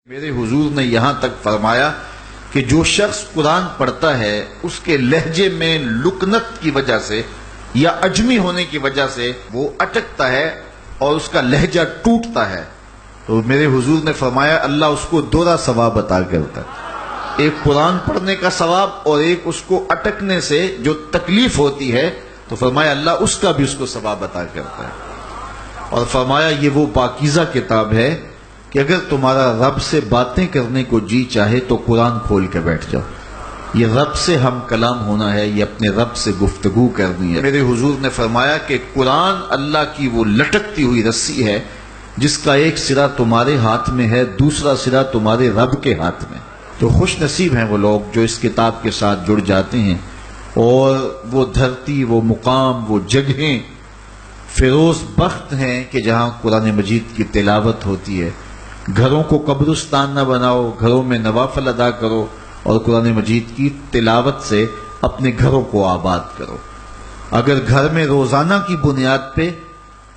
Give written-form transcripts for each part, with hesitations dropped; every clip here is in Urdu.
میرے حضور نے یہاں تک فرمایا کہ جو شخص قرآن پڑھتا ہے اس کے لہجے میں لکنت کی وجہ سے یا عجمی ہونے کی وجہ سے وہ اٹکتا ہے اور اس کا لہجہ ٹوٹتا ہے، تو میرے حضور نے فرمایا اللہ اس کو دوہرا ثواب عطا کرتا ہے، ایک قرآن پڑھنے کا ثواب اور ایک اس کو اٹکنے سے جو تکلیف ہوتی ہے، تو فرمایا اللہ اس کا بھی اس کو ثواب عطا کرتا ہے۔ اور فرمایا یہ وہ پاکیزہ کتاب ہے کہ اگر تمہارا رب سے باتیں کرنے کو جی چاہے تو قرآن کھول کے بیٹھ جاؤ، یہ رب سے ہم کلام ہونا ہے، یہ اپنے رب سے گفتگو کرنی ہے۔ میرے حضور نے فرمایا کہ قرآن اللہ کی وہ لٹکتی ہوئی رسی ہے جس کا ایک سرا تمہارے ہاتھ میں ہے، دوسرا سرا تمہارے رب کے ہاتھ میں۔ تو خوش نصیب ہیں وہ لوگ جو اس کتاب کے ساتھ جڑ جاتے ہیں اور وہ دھرتی، وہ مقام، وہ جگہیں فیروز بخت ہیں کہ جہاں قرآن مجید کی تلاوت ہوتی ہے۔ گھروں کو قبرستان نہ بناؤ، گھروں میں نوافل ادا کرو اور قرآن مجید کی تلاوت سے اپنے گھروں کو آباد کرو۔ اگر گھر میں روزانہ کی بنیاد پہ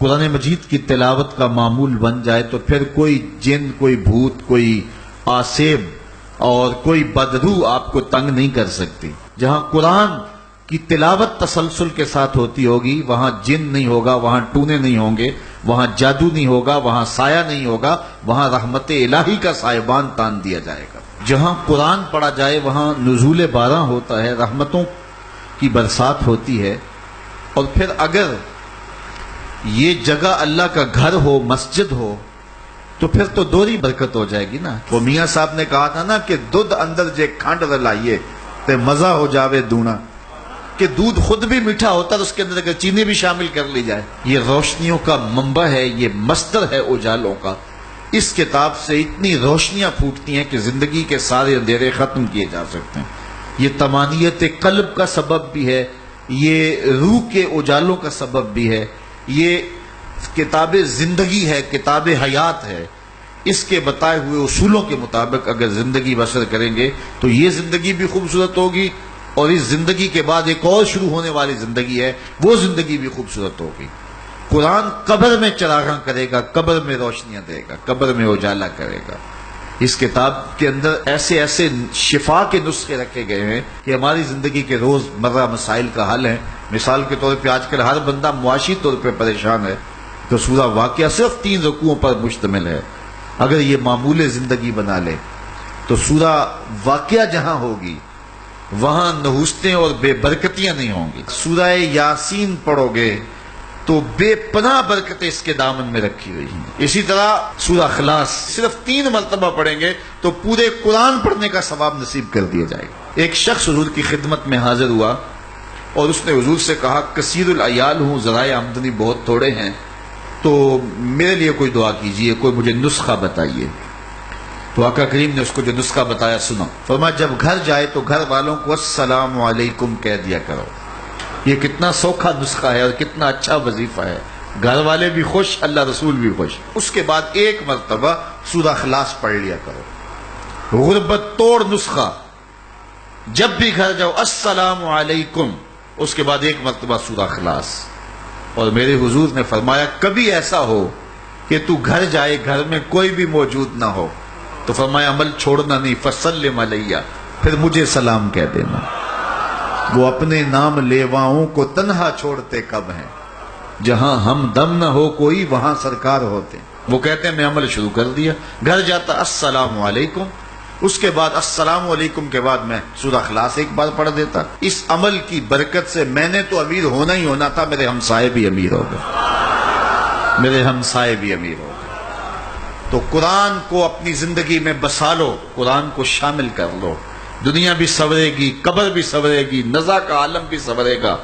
قرآن مجید کی تلاوت کا معمول بن جائے تو پھر کوئی جن، کوئی بھوت، کوئی آسیب اور کوئی بدرو آپ کو تنگ نہیں کر سکتی۔ جہاں قرآن کی تلاوت تسلسل کے ساتھ ہوتی ہوگی وہاں جن نہیں ہوگا، وہاں ٹونے نہیں ہوں گے، وہاں جادو نہیں ہوگا، وہاں سایہ نہیں ہوگا، وہاں رحمت الہی کا سائبان تان دیا جائے گا۔ جہاں قرآن پڑھا جائے وہاں نزول باران ہوتا ہے، رحمتوں کی برسات ہوتی ہے۔ اور پھر اگر یہ جگہ اللہ کا گھر ہو، مسجد ہو، تو پھر تو دوہری برکت ہو جائے گی نا۔ وہ میاں صاحب نے کہا تھا نا کہ دودھ اندر جے کھنڈ رلائیے تے مزہ ہو جاوے دونا، کہ دودھ خود بھی میٹھا ہوتا ہے، اس کے اندر اگر چینی بھی شامل کر لی جائے۔ یہ روشنیوں کا منبع ہے، یہ مصدر ہے اجالوں کا۔ اس کتاب سے اتنی روشنیاں پھوٹتی ہیں کہ زندگی کے سارے اندھیرے ختم کیے جا سکتے ہیں۔ یہ طمانیت قلب کا سبب بھی ہے، یہ روح کے اجالوں کا سبب بھی ہے، یہ کتاب زندگی ہے، کتاب حیات ہے۔ اس کے بتائے ہوئے اصولوں کے مطابق اگر زندگی بسر کریں گے تو یہ زندگی بھی خوبصورت ہوگی، اور اس زندگی کے بعد ایک اور شروع ہونے والی زندگی ہے، وہ زندگی بھی خوبصورت ہوگی۔ قرآن قبر میں چراغاں کرے گا، قبر میں روشنیاں دے گا، قبر میں اجالا کرے گا۔ اس کتاب کے اندر ایسے ایسے شفا کے نسخے رکھے گئے ہیں کہ ہماری زندگی کے روز مرہ مسائل کا حل ہے۔ مثال کے طور پہ آج کل ہر بندہ معاشی طور پہ پریشان ہے، تو سورہ واقعہ صرف 3 رکوعوں پر مشتمل ہے۔ اگر یہ معمول زندگی بنا لے تو سورہ واقعہ جہاں ہوگی وہاں نحوستیں اور بے برکتیاں نہیں ہوں گی۔ سورہ یاسین پڑھو گے تو بے پناہ برکتیں اس کے دامن میں رکھی ہوئی ہیں۔ اسی طرح سورہ اخلاص صرف 3 مرتبہ پڑھیں گے تو پورے قرآن پڑھنے کا ثواب نصیب کر دیا جائے گا۔ ایک شخص حضور کی خدمت میں حاضر ہوا اور اس نے حضور سے کہا کثیر العیال ہوں، ذرائع آمدنی بہت تھوڑے ہیں، تو میرے لیے کوئی دعا کیجئے، کوئی مجھے نسخہ بتائیے۔ تو آقا کریم نے اس کو جو نسخہ بتایا سنا، فرمایا جب گھر جائے تو گھر والوں کو السلام علیکم کہہ دیا کرو۔ یہ کتنا سوکھا نسخہ ہے اور کتنا اچھا وظیفہ ہے، گھر والے بھی خوش، اللہ رسول بھی خوش۔ اس کے بعد ایک مرتبہ سورہ اخلاص پڑھ لیا کرو، غربت توڑ نسخہ۔ جب بھی گھر جاؤ السلام علیکم، اس کے بعد ایک مرتبہ سورہ اخلاص۔ اور میرے حضور نے فرمایا کبھی ایسا ہو کہ تو گھر جائے، گھر میں کوئی بھی موجود نہ ہو، تو فرمایا عمل چھوڑنا نہیں، فسلم علیہ، پھر مجھے سلام کہہ دینا۔ وہ اپنے نام لیواؤں کو تنہا چھوڑتے کب ہیں، جہاں ہم دم نہ ہو کوئی وہاں سرکار ہوتے۔ وہ کہتے ہیں میں عمل شروع کر دیا، گھر جاتا السلام علیکم، اس کے بعد السلام علیکم کے بعد میں سورہ اخلاص ایک بار پڑھ دیتا۔ اس عمل کی برکت سے میں نے تو امیر ہونا ہی ہونا تھا، میرے ہمسائے بھی امیر ہو گئے، میرے ہمسائے بھی امیر ہو گئے۔ تو قرآن کو اپنی زندگی میں بسا لو، قرآن کو شامل کر لو، دنیا بھی سنورے گی، قبر بھی سنورے گی، نزا کا عالم بھی سنورے گا،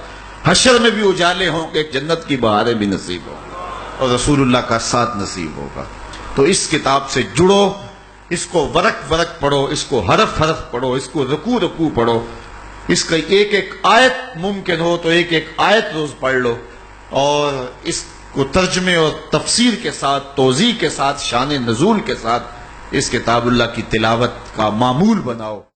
حشر میں بھی اجالے ہوں گے، جنت کی بہاریں بھی نصیب ہوں گی، اور رسول اللہ کا ساتھ نصیب ہوگا۔ تو اس کتاب سے جڑو، اس کو ورق ورق پڑھو، اس کو حرف حرف پڑھو، اس کو رکوع رکوع پڑھو، اس کا ایک ایک آیت ممکن ہو تو ایک ایک آیت روز پڑھ لو، اور اس کو ترجمے اور تفسیر کے ساتھ، توضیح کے ساتھ، شان نزول کے ساتھ اس کتاب اللہ کی تلاوت کا معمول بناؤ۔